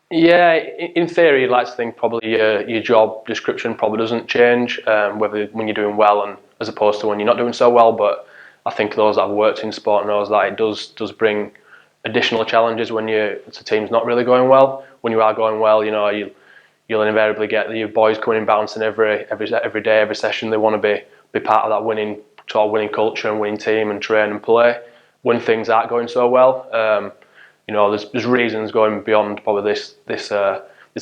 Yeah, in theory, you'd like to think probably your job description probably doesn't change, whether when you're doing well and as opposed to when you're not doing so well. But I think those that have worked in sport knows that it does bring additional challenges when the team's not really going well. When you are going well, you'll invariably get your boys coming in bouncing every day, every session. They want to be part of that winning culture and winning team and train and play. When things aren't going so well, there's reasons going beyond probably this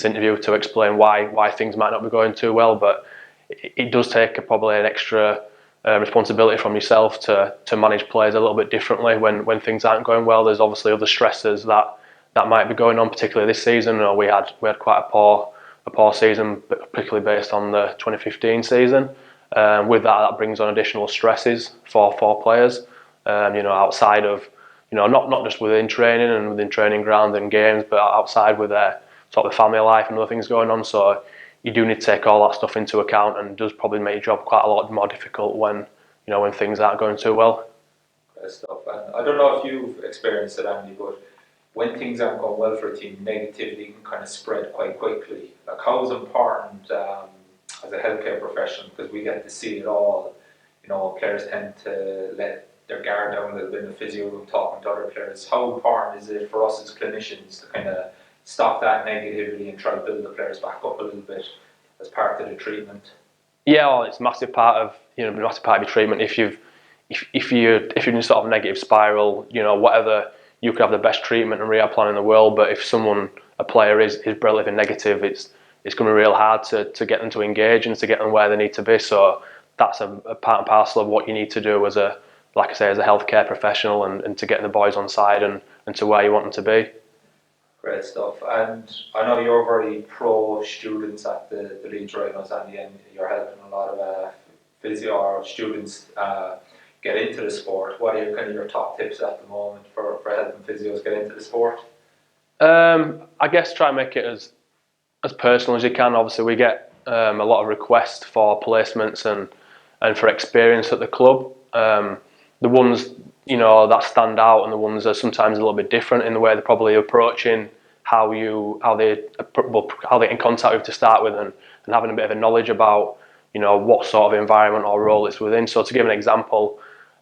interview to explain why things might not be going too well. But it does take probably an extra responsibility from yourself to manage players a little bit differently when things aren't going well. There's obviously other stresses that might be going on, particularly this season. We had quite a poor season, particularly based on the 2015 season. With that brings on additional stresses for players. Outside of not just within training and within training grounds and games, but outside with their sort of family life and other things going on. So you do need to take all that stuff into account, and does probably make your job quite a lot more difficult when things aren't going too well. Great stuff. And I don't know if you've experienced it, Andy, but when things aren't going well for a team, negativity can kind of spread quite quickly. Like, how is important as a healthcare professional, because we get to see it all. Players tend to let their guard down a little bit in the physio room talking to other players. How important is it for us as clinicians to kind of stop that negativity and try to build the players back up a little bit as part of the treatment? Yeah, well, it's a massive part of your treatment. If you're in sort of a negative spiral, whatever, you could have the best treatment and rehab plan in the world, but if a player is relatively negative, it's going to be real hard to get them to engage and to get them where they need to be. So that's a part and parcel of what you need to do as a healthcare professional, and to get the boys on side and to where you want them to be. Great stuff. And I know you're very pro students at the Leeds right now, Sandy, and you're helping a lot of physio or students get into the sport. What are your top tips at the moment for helping physios get into the sport? I guess try and make it as personal as you can. Obviously, we get a lot of requests for placements and for experience at the club. The ones that stand out, and the ones that are sometimes a little bit different in the way they're probably approaching how they get in contact with to start with, and having a bit of a knowledge about what sort of environment or role it's within. So to give an example,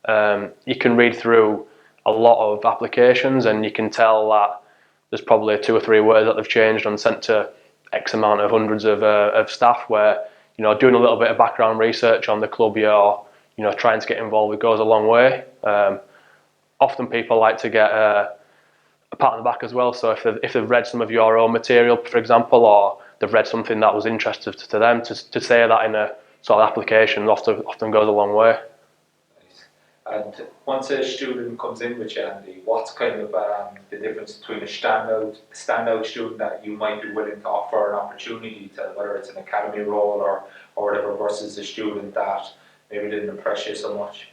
you can read through a lot of applications and you can tell that there's probably 2 or 3 words that they've changed and sent to X amount of hundreds of staff, where doing a little bit of background research on the club you're trying to get involved with goes a long way. Often people like to get a pat on the back as well. So if they've read some of your own material, for example, or they've read something that was interesting to them, to say that in a sort of application often goes a long way. Nice. And once a student comes in with you, Andy, what's kind of the difference between a standout student that you might be willing to offer an opportunity to, whether it's an academy role or whatever, versus a student that maybe didn't impress you so much?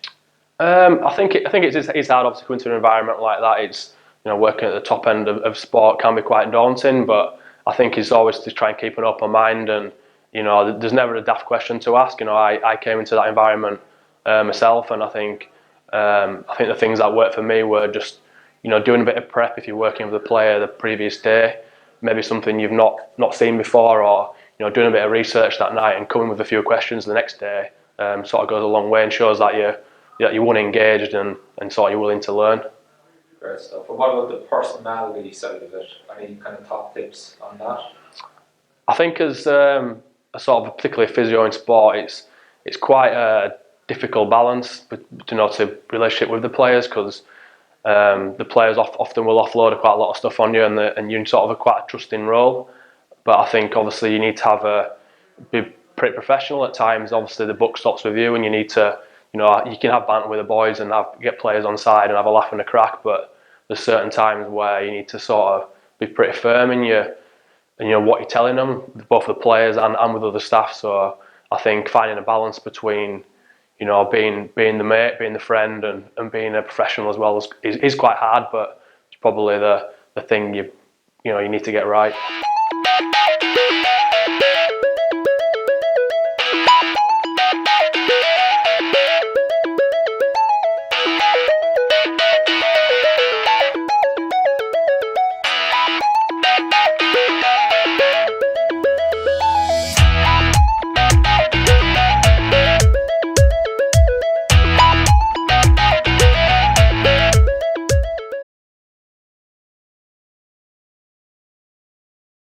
I think it's hard, obviously, going to an environment like that. It's working at the top end of sport can be quite daunting, but I think it's always to try and keep an open mind, and there's never a daft question to ask. I came into that environment myself, and I think the things that worked for me were just doing a bit of prep if you're working with a player the previous day, maybe something you've not seen before, or doing a bit of research that night and coming with a few questions the next day. Sort of goes a long way and shows that you're one engaged and sort of you're willing to learn. Great stuff. And what about the personality side of it? Any kind of top tips on that? I think as a sort of particularly physio in sport, it's quite a difficult balance to relationship with the players, because the players often will offload quite a lot of stuff on you, and you're in sort of quite a trusting role. But I think obviously you need to be pretty professional at times. Obviously the buck stops with you, and you need to, you can have banter with the boys and get players on side and have a laugh and a crack, but there's certain times where you need to sort of be pretty firm in what you're telling them, both the players and with other staff. So I think finding a balance between being the mate, being the friend, and being a professional as well is quite hard, but it's probably the thing you need to get right.